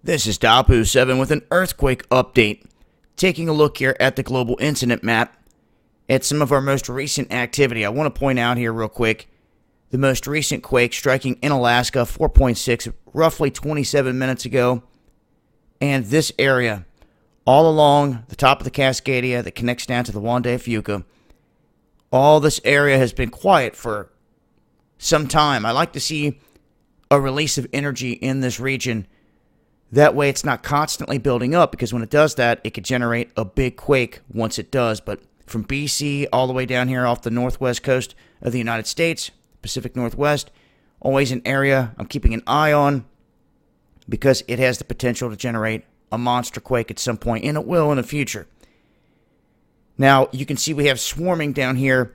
This is Dapu7 with an earthquake update. Taking a look here at the global incident map at some of our most recent activity. I want to point out here real quick, the most recent quake striking in Alaska, 4.6, roughly 27 minutes ago. And this area, all along the top of the Cascadia that connects down to the Juan de Fuca, all this area has been quiet for some time. I like to see a release of energy in this region. That way it's not constantly building up, because when it does that, it could generate a big quake once it does. But from BC all the way down here off the northwest coast of the United States, Pacific Northwest, always an area I'm keeping an eye on because it has the potential to generate a monster quake at some point, and it will in the future. Now, you can see we have swarming down here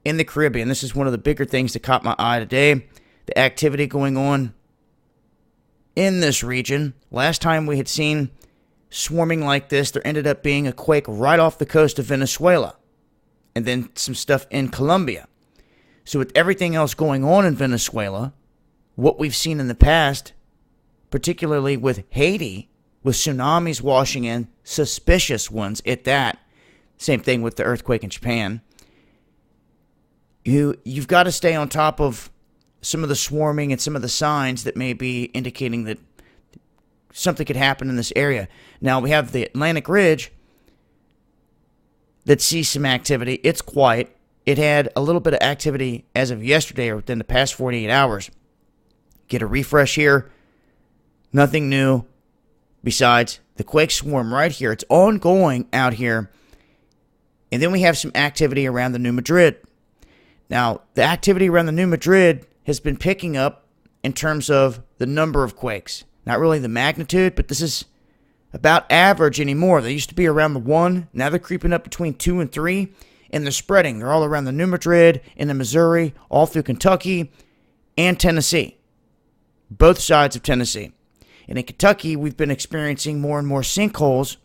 in the Caribbean. This is one of the bigger things that caught my eye today. The activity going on in this region. Last time we had seen swarming like this, there ended up being a quake right off the coast of Venezuela, and then some stuff in Colombia. So with everything else going on in Venezuela, what we've seen in the past, particularly with Haiti, with tsunamis washing in, suspicious ones at that. Same thing with the earthquake in Japan. You've got to stay on top of some of the swarming and some of the signs that may be indicating that something could happen in this area. Now, we have the Atlantic Ridge that sees some activity. It's quiet. It had a little bit of activity as of yesterday or within the past 48 hours. Get a refresh here. Nothing new besides the quake swarm right here. It's ongoing out here. And then we have some activity around the New Madrid. Now, the activity around the New Madrid has been picking up in terms of the number of quakes. Not really the magnitude, but this is about average anymore. They used to be around the 1. Now they're creeping up between 2 and 3. And they're spreading. They're all around the New Madrid, in the Missouri, all through Kentucky and Tennessee. Both sides of Tennessee. And in Kentucky, we've been experiencing more and more sinkholes,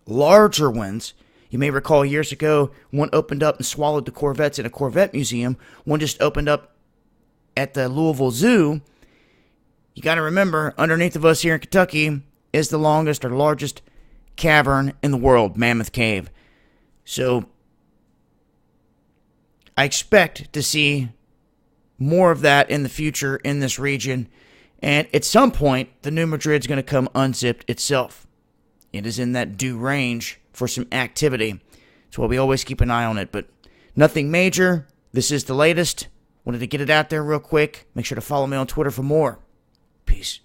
larger ones. You may recall years ago, one opened up and swallowed the Corvettes in a Corvette museum. One just opened up at the Louisville Zoo. You got to remember, underneath of us here in Kentucky is the longest or largest cavern in the world, Mammoth Cave. So I expect to see more of that in the future in this region. And at some point, the New Madrid's going to come unzipped itself. It is in that due range for some activity. That's why we always keep an eye on it. But nothing major. This is the latest. Wanted to get it out there real quick. Make sure to follow me on Twitter for more. Peace.